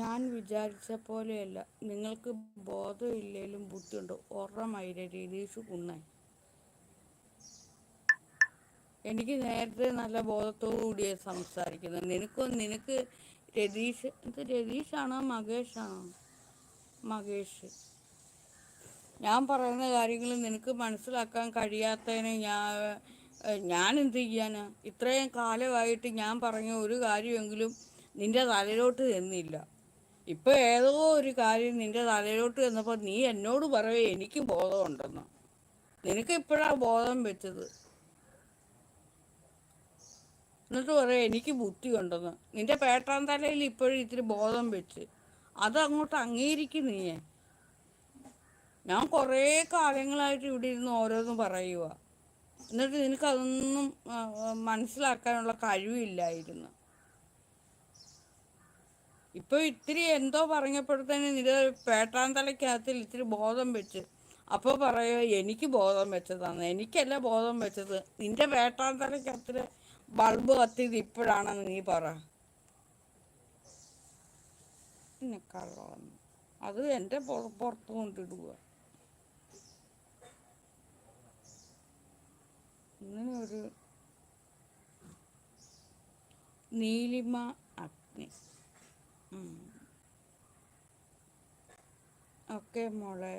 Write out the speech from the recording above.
ഞാൻ വിചാരിച്ച പോലെയല്ല. നിങ്ങൾക്ക് ബോധമില്ലേലും ബുദ്ധിയുണ്ട്. ഓർമ്മയില്ല രതീഷ് കുന്നൻ. എനിക്ക് നേരത്തെ നല്ല ബോധത്തോടു കൂടിയാണ് സംസാരിക്കുന്നത്. നിനക്ക് രതീഷാണോ മകേഷാണോ? മകേഷ്. ഞാൻ പറയുന്ന കാര്യങ്ങൾ നിനക്ക് മനസ്സിലാക്കാൻ കഴിയാത്തതിന് ഞാൻ എന്ത് ചെയ്യാനാ? ഇത്രയും കാലമായിട്ട് ഞാൻ പറഞ്ഞ ഒരു കാര്യമെങ്കിലും നിന്റെ തലയിലോട്ട് ചെന്നില്ല. ഇപ്പം ഏതോ ഒരു കാര്യം നിന്റെ തലയിലോട്ട് ചെന്നപ്പോൾ നീ എന്നോട് പറയേ എനിക്ക് ബോധമുണ്ടെന്ന്. നിനക്ക് ഇപ്പോഴാണ് ബോധം വെച്ചത്. എന്നിട്ട് പറയാം എനിക്ക് ബുദ്ധിയുണ്ടെന്ന്. നിന്റെ പേട്ടാൻ തലയിൽ ഇപ്പോഴും ഇത്തിരി ബോധം വെച്ച് അതങ്ങോട്ട് അംഗീകരിക്കും നീയെ. ഞാൻ കുറേ കാലങ്ങളായിട്ട് ഇവിടെ ഇരുന്ന് ഓരോന്നും പറയുക. എന്നിട്ട് നിനക്കതൊന്നും മനസ്സിലാക്കാനുള്ള കഴിവില്ലായിരുന്നു. ഇപ്പോൾ ഇത്തിരി എന്തോ പറഞ്ഞപ്പോഴത്തേന് നിന്റെ പേട്ടാൻ തലയ്ക്കകത്തിൽ ഇത്തിരി ബോധം വെച്ച് അപ്പോൾ പറയുക എനിക്ക് ബോധം വെച്ചതാണ്. എനിക്കല്ല ബോധം വെച്ചത്, നിന്റെ പേട്ടാൻ തലയ്ക്കകത്തിൽ ബൾബ് കത്തിയത് ഇപ്പോഴാണെന്ന് നീ പറ. പിന്നെ കള്ളമെന്ന് അത് എൻ്റെ പുറത്ത് കൊണ്ടിടുക. ഇങ്ങനെ ഒരു നീലിമ അഗ്നി. ഓക്കെ മോളെ.